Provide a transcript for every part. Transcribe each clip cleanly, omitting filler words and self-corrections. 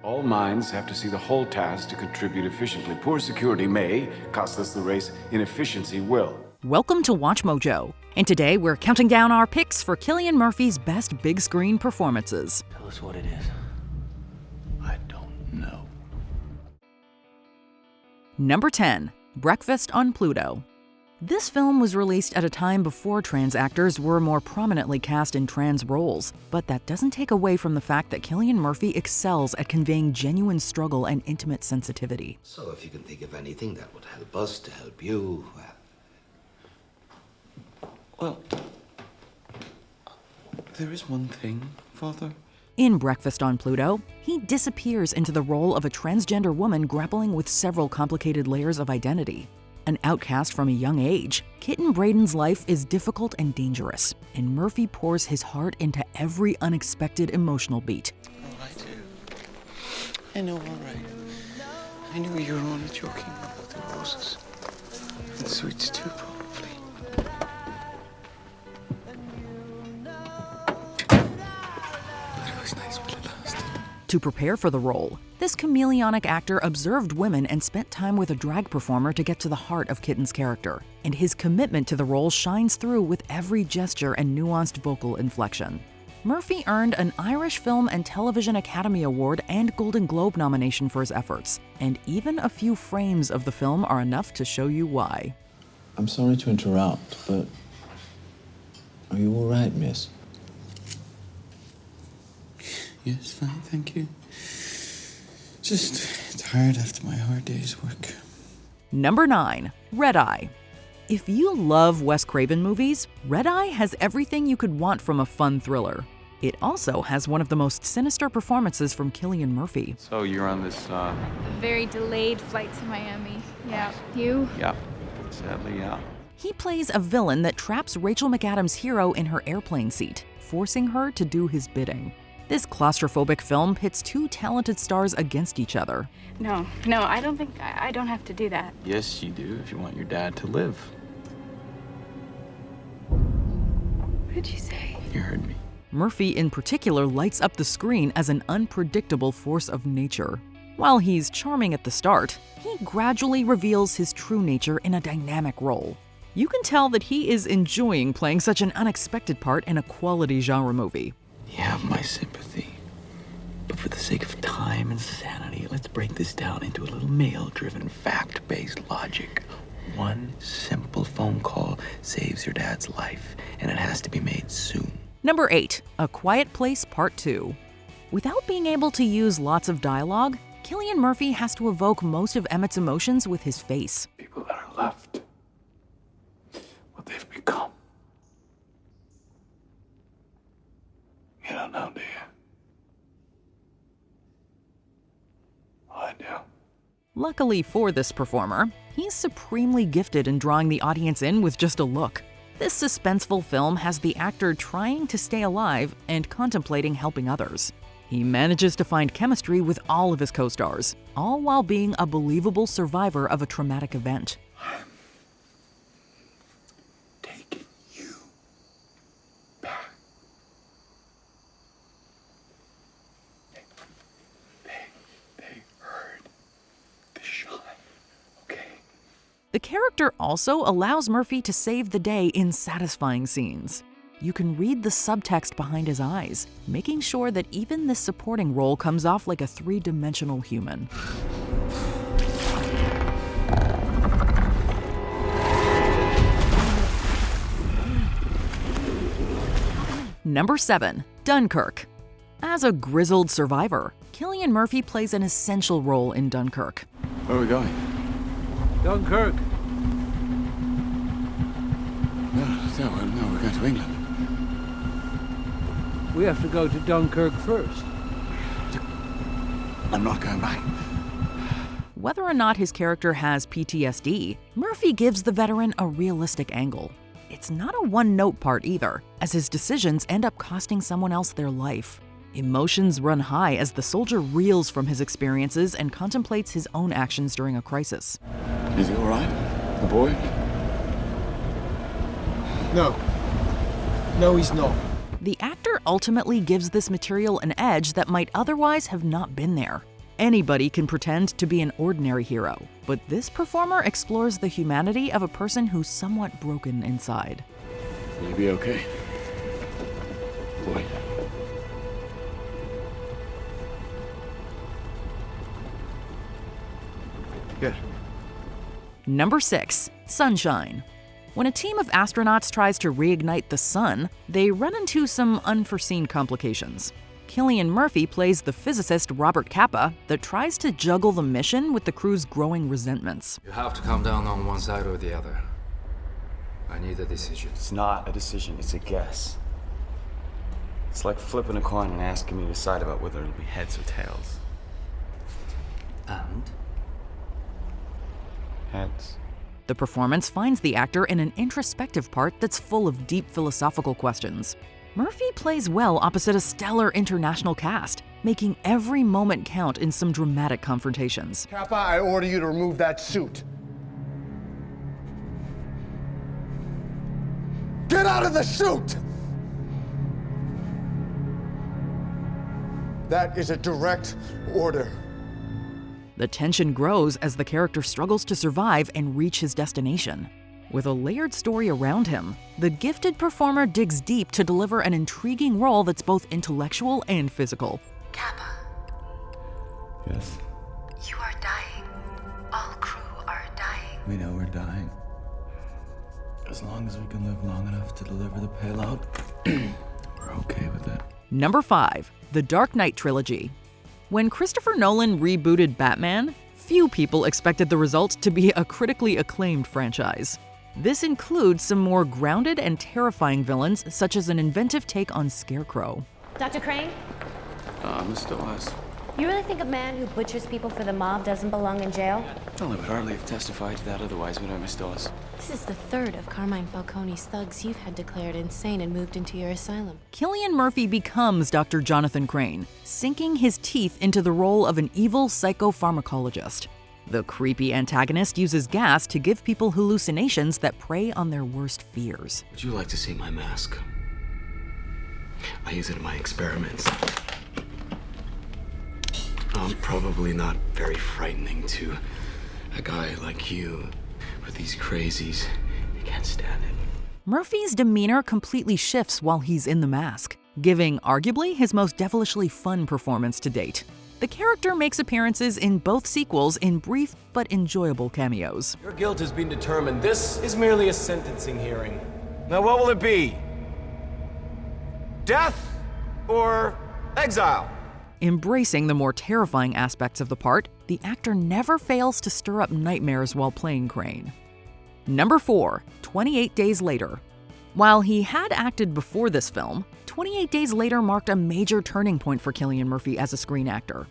All minds have to see the whole task to contribute efficiently. Poor security may cost us the race. Inefficiency will. Welcome to WatchMojo, and today we're counting down our picks for Cillian Murphy's best big screen performances. Tell us what it is. I don't know. Number 10, Breakfast on Pluto. This film was released at a time before trans actors were more prominently cast in trans roles, but that doesn't take away from the fact that Cillian Murphy excels at conveying genuine struggle and intimate sensitivity. So if you can think of anything that would help us to help you, Well, there is one thing, Father. In Breakfast on Pluto, he disappears into the role of a transgender woman grappling with several complicated layers of identity. An outcast from a young age, Kitten Braden's life is difficult and dangerous, and Murphy pours his heart into every unexpected emotional beat. Oh, I do. I know, all right. I knew you were only joking about the roses. And sweets too, probably. But it was nice while it lasted. To prepare for the role, this chameleonic actor observed women and spent time with a drag performer to get to the heart of Kitten's character, and his commitment to the role shines through with every gesture and nuanced vocal inflection. Murphy earned an Irish Film and Television Academy Award and Golden Globe nomination for his efforts, and even a few frames of the film are enough to show you why. I'm sorry to interrupt, but are you all right, miss? Yes, fine, thank you. Just tired after my hard day's work. Number 9, Redeye. If you love Wes Craven movies, Redeye has everything you could want from a fun thriller. It also has one of the most sinister performances from Cillian Murphy. So you're on this, A very delayed flight to Miami. Yeah. You? yeah, sadly, yeah. He plays a villain that traps Rachel McAdams' hero in her airplane seat, forcing her to do his bidding. This claustrophobic film pits two talented stars against each other. No, I don't think I don't have to do that. Yes, you do, if you want your dad to live. What did you say? You heard me. Murphy in particular lights up the screen as an unpredictable force of nature. While he's charming at the start, he gradually reveals his true nature in a dynamic role. You can tell that he is enjoying playing such an unexpected part in a quality genre movie. You have my sympathy. But for the sake of time and sanity, let's break this down into a little male-driven, fact-based logic. One simple phone call saves your dad's life, and it has to be made soon. Number 8, A Quiet Place Part 2. Without being able to use lots of dialogue, Cillian Murphy has to evoke most of Emmett's emotions with his face. People that are left. What they've become. You don't know, do you? I do. Luckily for this performer, he's supremely gifted in drawing the audience in with just a look. This suspenseful film has the actor trying to stay alive and contemplating helping others. He manages to find chemistry with all of his co-stars, all while being a believable survivor of a traumatic event. Taking you back. They heard the shine, okay? The character also allows Murphy to save the day in satisfying scenes. You can read the subtext behind his eyes, making sure that even this supporting role comes off like a three-dimensional human. Number 7, Dunkirk. As a grizzled survivor, Cillian Murphy plays an essential role in Dunkirk. Where are we going? Dunkirk. No, we're going to England. We have to go to Dunkirk first. I'm not going back. Whether or not his character has PTSD, Murphy gives the veteran a realistic angle. It's not a one-note part either, as his decisions end up costing someone else their life. Emotions run high as the soldier reels from his experiences and contemplates his own actions during a crisis. Is he all right? The boy? No, he's not. The actor ultimately gives this material an edge that might otherwise have not been there. Anybody can pretend to be an ordinary hero, but this performer explores the humanity of a person who's somewhat broken inside. Will you be okay? Boy. Good. Number 6. Sunshine. When a team of astronauts tries to reignite the sun, they run into some unforeseen complications. Cillian Murphy plays the physicist Robert Capa that tries to juggle the mission with the crew's growing resentments. You have to come down on one side or the other. I need a decision. It's not a decision, it's a guess. It's like flipping a coin and asking me to decide about whether it'll be heads or tails. And? Heads. The performance finds the actor in an introspective part that's full of deep philosophical questions. Murphy plays well opposite a stellar international cast, making every moment count in some dramatic confrontations. Kappa, I order you to remove that suit. Get out of the suit! That is a direct order. The tension grows as the character struggles to survive and reach his destination. With a layered story around him, the gifted performer digs deep to deliver an intriguing role that's both intellectual and physical. Kappa, Yes? you are dying. All crew are dying. We know we're dying. As long as we can live long enough to deliver the payload, we're okay with it. Number 5. The Dark Knight Trilogy. When Christopher Nolan rebooted Batman, few people expected the result to be a critically acclaimed franchise. This includes some more grounded and terrifying villains, such as an inventive take on Scarecrow. Dr. Crane, Mr. West. you really think a man who butchers people for the mob doesn't belong in jail? Well, I would hardly have testified to that otherwise, would I, Miss Dawes? This is the third of Carmine Falcone's thugs you've had declared insane and moved into your asylum. Cillian Murphy becomes Dr. Jonathan Crane, sinking his teeth into the role of an evil psychopharmacologist. The creepy antagonist uses gas to give people hallucinations that prey on their worst fears. Would you like to see my mask? I use it in my experiments. Probably not very frightening to a guy like you, but these crazies, they can't stand it. Murphy's demeanor completely shifts while he's in the mask, giving arguably his most devilishly fun performance to date. The character makes appearances in both sequels in brief but enjoyable cameos. Your guilt has been determined. This is merely a sentencing hearing. Now what will it be? Death or exile? Embracing the more terrifying aspects of the part, the actor never fails to stir up nightmares while playing Crane. Number 4. 28 Days Later. While he had acted before this film, 28 Days Later marked a major turning point for Cillian Murphy as a screen actor.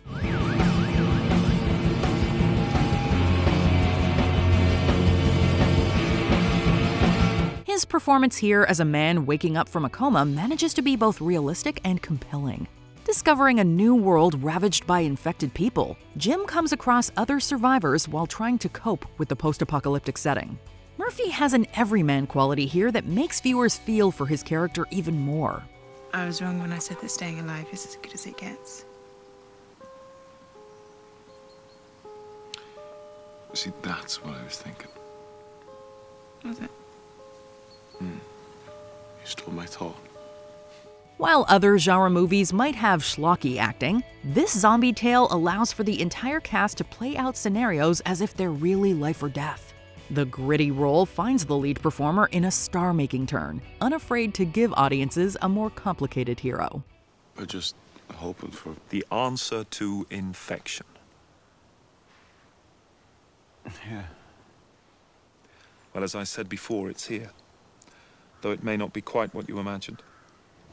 His performance here as a man waking up from a coma manages to be both realistic and compelling. Discovering a new world ravaged by infected people, Jim comes across other survivors while trying to cope with the post-apocalyptic setting. Murphy has an everyman quality here that makes viewers feel for his character even more. I was wrong when I said that staying alive is as good as it gets. See, that's what I was thinking. Was it? You stole my thought. While other genre movies might have schlocky acting, this zombie tale allows for the entire cast to play out scenarios as if they're really life or death. The gritty role finds the lead performer in a star-making turn, unafraid to give audiences a more complicated hero. We're just hoping for the answer to infection. Yeah. Well, as I said before, it's here. Though it may not be quite what you imagined.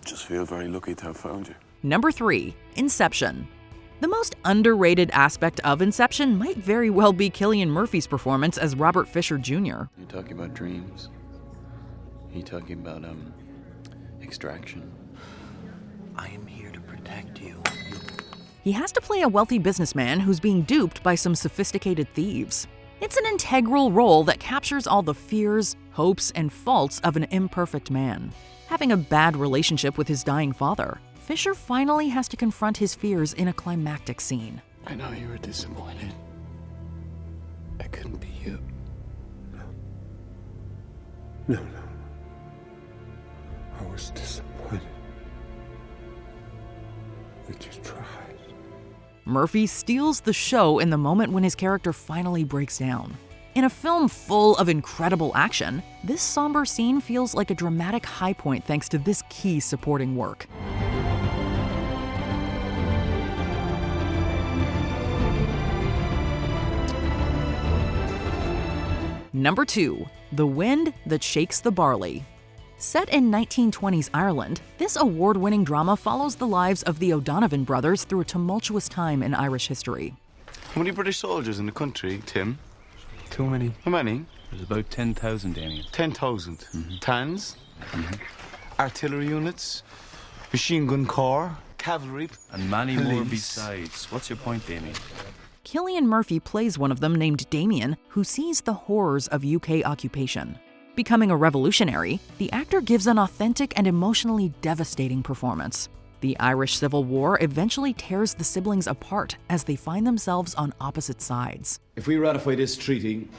Just feel very lucky to have found you. Number 3. Inception. The most underrated aspect of Inception might very well be Cillian Murphy's performance as Robert Fisher Jr. You talking about dreams? You talking about, extraction? I am here to protect you. He has to play a wealthy businessman who's being duped by some sophisticated thieves. It's an integral role that captures all the fears, hopes, and faults of an imperfect man. Having a bad relationship with his dying father, Fisher finally has to confront his fears in a climactic scene. I know you were disappointed. I couldn't be you. No. I was disappointed that you tried. Murphy steals the show in the moment when his character finally breaks down. In a film full of incredible action, this somber scene feels like a dramatic high point thanks to this key supporting work. Number 2. The Wind That Shakes the Barley. Set in 1920s Ireland, this award-winning drama follows the lives of the O'Donovan brothers through a tumultuous time in Irish history. How many British soldiers in the country, Tim? Too many. How many? There's about 10,000, Damien. 10,000. Tans? Artillery units? Machine gun corps? Cavalry? And many more police. besides. What's your point, Damien? Cillian Murphy plays one of them named Damien, who sees the horrors of UK occupation. Becoming a revolutionary, the actor gives an authentic and emotionally devastating performance. The Irish Civil War eventually tears the siblings apart as they find themselves on opposite sides. If we ratify this treaty,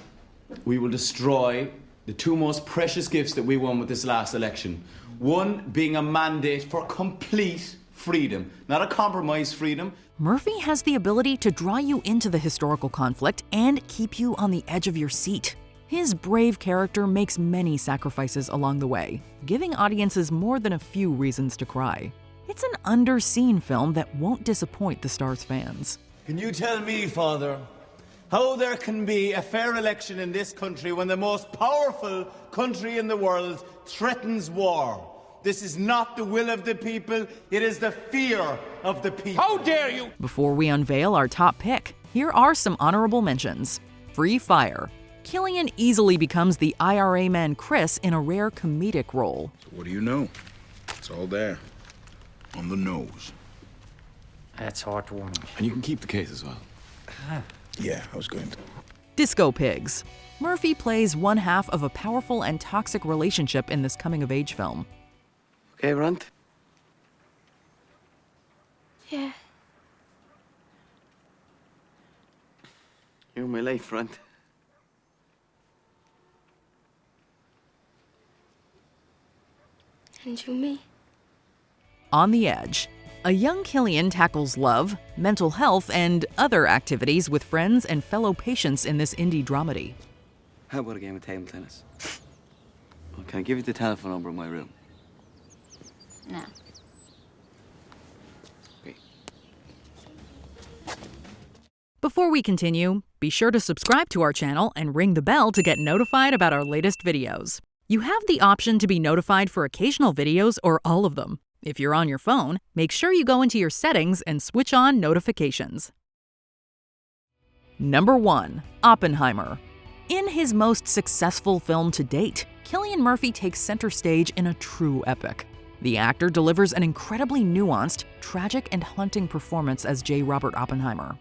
we will destroy the two most precious gifts that we won with this last election. One being a mandate for complete freedom, not a compromise freedom. Murphy has the ability to draw you into the historical conflict and keep you on the edge of your seat. His brave character makes many sacrifices along the way, giving audiences more than a few reasons to cry. It's an underseen film that won't disappoint the star's fans. Can you tell me, Father, how there can be a fair election in this country when the most powerful country in the world threatens war? This is not the will of the people, it is the fear of the people. How dare you! Before we unveil our top pick, here are some honorable mentions. Free Fire. Cillian easily becomes the IRA man Chris in a rare comedic role. So what do you know? It's all there. On the nose. That's heartwarming. And you can keep the case as well. Yeah, I was going to. Disco Pigs. Murphy plays one half of a powerful and toxic relationship in this coming-of-age film. Okay, Runt? Yeah. You're my life, Runt. And you me. On the Edge. A young Cillian tackles love, mental health, and other activities with friends and fellow patients in this indie dramedy. How about a game of table tennis? Well, can I give you the telephone number in my room? No. Okay. Before we continue, be sure to subscribe to our channel and ring the bell to get notified about our latest videos. You have the option to be notified for occasional videos or all of them. If you're on your phone, make sure you go into your settings and switch on notifications. Number 1. Oppenheimer. In his most successful film to date, Cillian Murphy takes center stage in a true epic. The actor delivers an incredibly nuanced, tragic, and haunting performance as J. Robert Oppenheimer.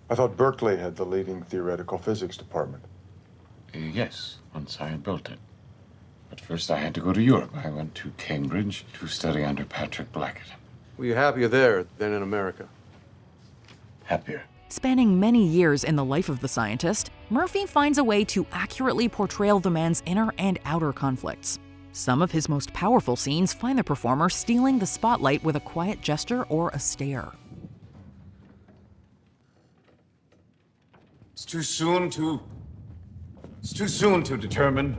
I thought Berkeley had the leading theoretical physics department. Yes, once I had built it. But first I had to go to Europe. I went to Cambridge to study under Patrick Blackett. Were you happier there than in America? Happier. Spanning many years in the life of the scientist, Murphy finds a way to accurately portray the man's inner and outer conflicts. Some of his most powerful scenes find the performer stealing the spotlight with a quiet gesture or a stare. It's too soon to determine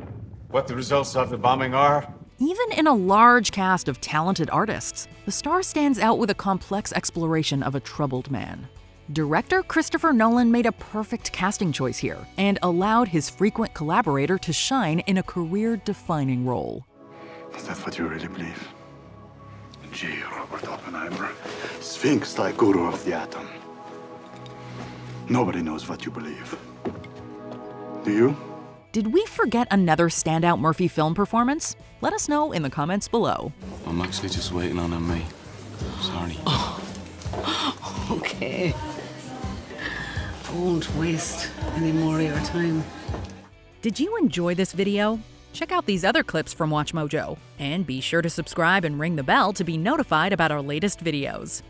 what the results of the bombing are. Even in a large cast of talented artists, the star stands out with a complex exploration of a troubled man. Director Christopher Nolan made a perfect casting choice here and allowed his frequent collaborator to shine in a career-defining role. Is that what you really believe? J. Robert Oppenheimer, Sphinx-like guru of the atom. Nobody knows what you believe. Do you? Did we forget another standout Murphy film performance? Let us know in the comments below. I'm actually just waiting on me. Sorry. Okay. I won't waste any more of your time. Did you enjoy this video? Check out these other clips from WatchMojo, and be sure to subscribe and ring the bell to be notified about our latest videos.